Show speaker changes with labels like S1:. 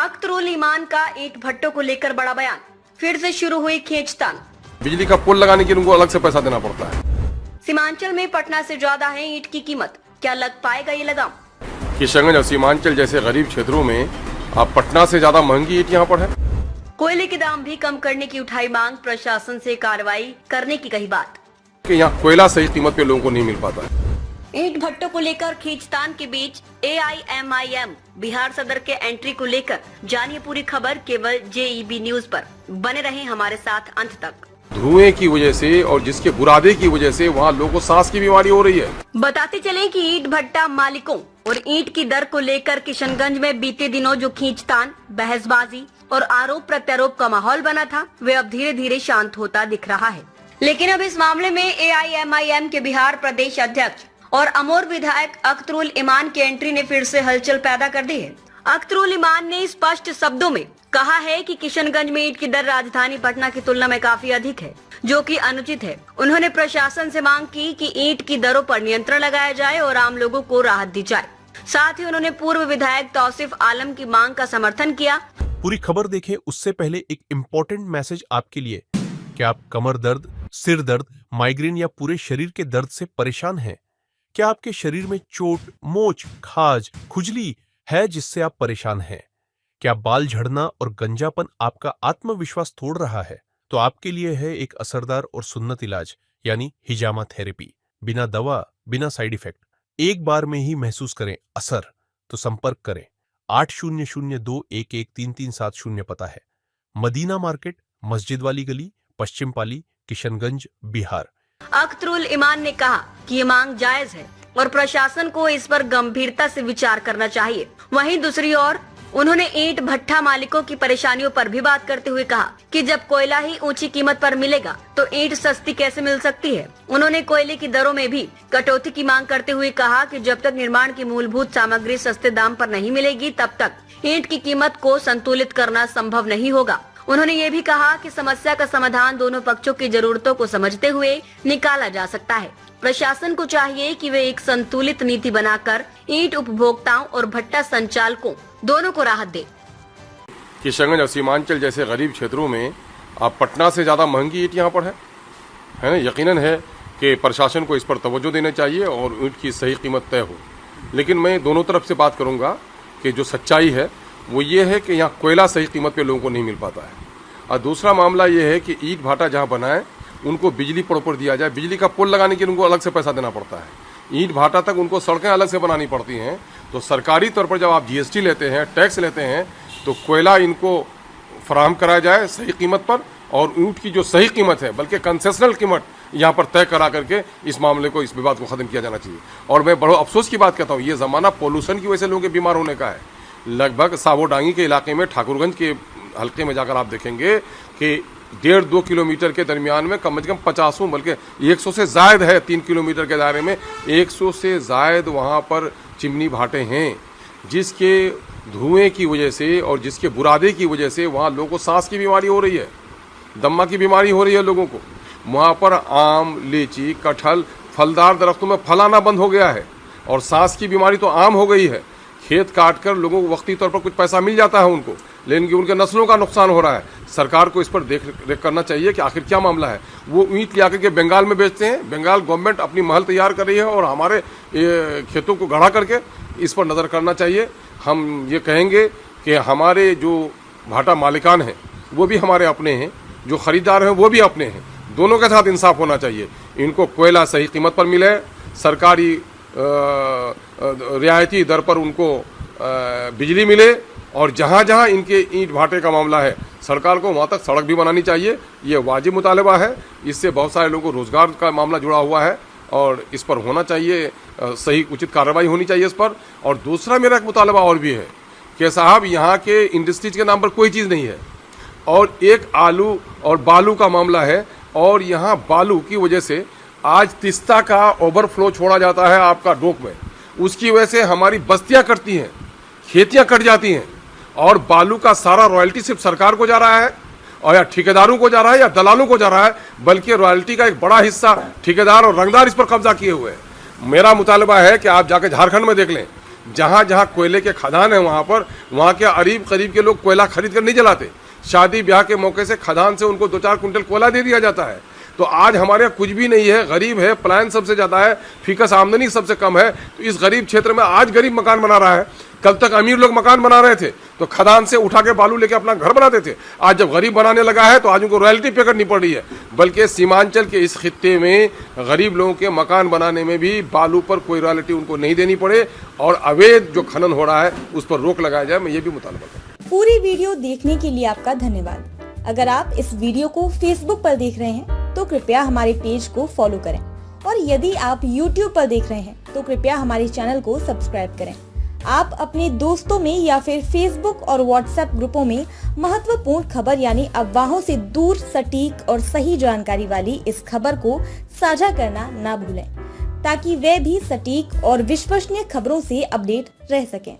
S1: अख्तरुल ईमान का ईंट भट्टों को लेकर बड़ा बयान, फिर से शुरू हुई खींचतान।
S2: बिजली का पोल लगाने के लिए उनको अलग से पैसा देना पड़ता है।
S1: सीमांचल में पटना से ज्यादा है ईंट की कीमत, क्या लग पाएगा ये लगाम?
S2: किशनगंज और सीमांचल जैसे गरीब क्षेत्रों में आप पटना से ज्यादा महंगी ईंट यहाँ पर है।
S1: कोयले के दाम भी कम करने की उठाई मांग, प्रशासन से कार्रवाई करने की कही बात।
S2: कि यहाँ कोयला सही कीमत पे लोगों को नहीं मिल पाता है।
S1: ईंट भट्टों को लेकर खींचतान के बीच AIMIM बिहार सदर के एंट्री को लेकर जानिए पूरी खबर केवल JEB न्यूज पर। बने रहें हमारे साथ अंत तक।
S2: धुएं की वजह से और जिसके बुरादे की वजह से वहाँ लोगों को सांस की बीमारी हो रही है।
S1: बताते चले कि ईंट भट्टा मालिकों और ईंट की दर को लेकर किशनगंज में बीते दिनों जो खींचतान, बहसबाजी और आरोप प्रत्यारोप का माहौल बना था, वे अब धीरे धीरे शांत होता दिख रहा है। लेकिन अब इस मामले में AIMIM के बिहार प्रदेश अध्यक्ष और अमोर विधायक अख्तरुल ईमान की एंट्री ने फिर से हलचल पैदा कर दी है। अख्तरुल ईमान ने स्पष्ट शब्दों में कहा है कि किशनगंज में ईंट की दर राजधानी पटना की तुलना में काफी अधिक है, जो कि अनुचित है। उन्होंने प्रशासन से मांग की कि ईंट की दरों पर नियंत्रण लगाया जाए और आम लोगों को राहत दी जाए। साथ ही उन्होंने पूर्व विधायक तौसीफ आलम की मांग का समर्थन किया।
S3: पूरी खबर देखें उससे पहले एक इम्पोर्टेंट मैसेज आपके लिए। क्या आप कमर दर्द, सिर दर्द, माइग्रेन या पूरे शरीर के दर्द से परेशान हैं? क्या आपके शरीर में चोट, मोच, खाज, खुजली है जिससे आप परेशान हैं? क्या बाल झड़ना और गंजापन आपका आत्मविश्वास तोड़ रहा है? तो आपके लिए है एक असरदार और सुन्नत इलाज, यानी हिजामा थेरेपी। बिना दवा, बिना साइड इफेक्ट, एक बार में ही महसूस करें असर। तो संपर्क करें। 8002113370 पता है। मदीना मार्केट, मस्जिद वाली गली, पश्चिम पाली, किशनगंज, बिहार।
S1: अख्तरुल ईमान ने कहा कि ये मांग जायज है और प्रशासन को इस पर गंभीरता से विचार करना चाहिए। वहीं दूसरी ओर उन्होंने ईंट भट्ठा मालिकों की परेशानियों पर भी बात करते हुए कहा कि जब कोयला ही ऊंची कीमत पर मिलेगा तो ईंट सस्ती कैसे मिल सकती है। उन्होंने कोयले की दरों में भी कटौती की मांग करते हुए कहा कि जब तक निर्माण की मूलभूत सामग्री सस्ते दाम पर नहीं मिलेगी, तब तक ईंट की कीमत को संतुलित करना संभव नहीं होगा। उन्होंने ये भी कहा कि समस्या का समाधान दोनों पक्षों की जरूरतों को समझते हुए निकाला जा सकता है। प्रशासन को चाहिए कि वे एक संतुलित नीति बनाकर ईंट उपभोक्ताओं और भट्टा संचालकों दोनों को राहत दे।
S2: किशनगंज और सीमांचल जैसे गरीब क्षेत्रों में आप पटना से ज्यादा महंगी ईंट यहाँ पर है ना। यकीनन है कि प्रशासन को इस पर तवज्जो देना चाहिए और ईंट की सही कीमत तय हो। लेकिन मैं दोनों तरफ से बात करूंगा कि जो सच्चाई है वो ये है कि यहाँ कोयला सही कीमत पे लोगों को नहीं मिल पाता है। और दूसरा मामला ये है कि ईंट भाटा जहाँ बनाए उनको बिजली प्रॉपर दिया जाए। बिजली का पोल लगाने के लिए उनको अलग से पैसा देना पड़ता है। ईंट भाटा तक उनको सड़कें अलग से बनानी पड़ती हैं। तो सरकारी तौर पर जब आप GST लेते हैं, टैक्स लेते हैं, तो कोयला इनको फराहम कराया जाए सही कीमत पर, और ईंट की जो सही कीमत है बल्कि कंसेशनल कीमत यहाँ पर तय करा करके इस मामले को, इस विवाद को खत्म किया जाना चाहिए। और मैं बड़े अफसोस की बात कहता हूँ, ये ज़माना पोल्यूशन की वजह से लोगों के बीमार होने का है। लगभग सावोडांगी के इलाके में, ठाकुरगंज के हल्के में जाकर आप देखेंगे कि 1.5-2 किलोमीटर के दरमियान में कम से कम 50 बल्कि 100 से जायद है, 3 किलोमीटर के दायरे में 100 से जायद वहाँ पर चिमनी भाटे हैं, जिसके धुएं की वजह से और जिसके बुरादे की वजह से वहाँ लोगों को सांस की बीमारी हो रही है, दम्मा की बीमारी हो रही है लोगों को। वहाँ पर आम, लीची, कटहल, फलदार दरख्तों में फल आना बंद हो गया है और सांस की बीमारी तो आम हो गई है। खेत काट कर लोगों को वक्ती तौर पर कुछ पैसा मिल जाता है उनको, लेकिन उनके नस्लों का नुकसान हो रहा है। सरकार को इस पर देख रेख करना चाहिए कि आखिर क्या मामला है। वो ईंट ले आकर के बंगाल में बेचते हैं। बंगाल गवर्नमेंट अपनी महल तैयार कर रही है और हमारे खेतों को गढ़ा करके इस पर नज़र करना चाहिए। हम ये कहेंगे कि हमारे जो भाटा मालिकान हैं वो भी हमारे अपने हैं, जो खरीदार हैं वो भी अपने हैं। दोनों के साथ इंसाफ होना चाहिए। इनको कोयला सही कीमत पर मिले, सरकारी रियायती दर पर उनको बिजली मिले, और जहाँ जहाँ इनके ईंट भाटे का मामला है सरकार को वहाँ तक सड़क भी बनानी चाहिए। ये वाजिब मुतालबा है। इससे बहुत सारे लोगों को रोज़गार का मामला जुड़ा हुआ है और इस पर होना चाहिए, सही उचित कार्रवाई होनी चाहिए इस पर। और दूसरा मेरा एक मुतालबा और भी है कि साहब यहाँ के इंडस्ट्रीज के नाम पर कोई चीज़ नहीं है, और एक आलू और बालू का मामला है, और यहाँ बालू की वजह से आज तिस्ता का ओवरफ्लो छोड़ा जाता है आपका डोक में। उसकी वजह से हमारी बस्तियाँ कटती हैं, खेतियाँ कट जाती हैं, और बालू का सारा रॉयल्टी सिर्फ सरकार को जा रहा है, और या ठेकेदारों को जा रहा है या दलालों को जा रहा है, बल्कि रॉयल्टी का एक बड़ा हिस्सा ठेकेदार और रंगदार इस पर कब्जा किए हुए हैं। मेरा मुतालबा है कि आप जाकर झारखंड में देख लें जहाँ जहाँ कोयले के खदान है वहाँ के करीब करीब के लोग कोयला खरीद कर नहीं जलाते। शादी ब्याह के मौके से खदान से उनको 2-4 कुंटल कोयला दे दिया जाता है। तो आज हमारे यहाँ कुछ भी नहीं है, गरीब है, पलायन सबसे ज़्यादा है, फीकस आमदनी सबसे कम है। तो इस गरीब क्षेत्र में आज गरीब मकान बना रहा है। कल तक अमीर लोग मकान बना रहे थे तो खदान से उठा के बालू लेके अपना घर बनाते थे। आज जब गरीब बनाने लगा है तो आज उनको रॉयल्टी पे करनी पड़ रही है। बल्कि सीमांचल के इस खित्ते में गरीब लोगों के मकान बनाने में भी बालू पर कोई रॉयल्टी उनको नहीं देनी पड़े और अवैध जो खनन हो रहा है उस पर रोक लगाया जाए। मैं ये भी मुतालबा करता हूं।
S4: पूरी वीडियो देखने के लिए आपका धन्यवाद। अगर आप इस वीडियो को फेसबुक पर देख रहे हैं तो कृपया हमारे पेज को फॉलो करें और यदि आप यूट्यूब पर देख रहे हैं तो कृपया हमारे चैनल को सब्सक्राइब करें। आप अपने दोस्तों में या फिर फेसबुक और व्हाट्सएप ग्रुपों में महत्वपूर्ण खबर यानी अफवाहों से दूर सटीक और सही जानकारी वाली इस खबर को साझा करना ना भूलें ताकि वे भी सटीक और विश्वसनीय खबरों से अपडेट रह सकें।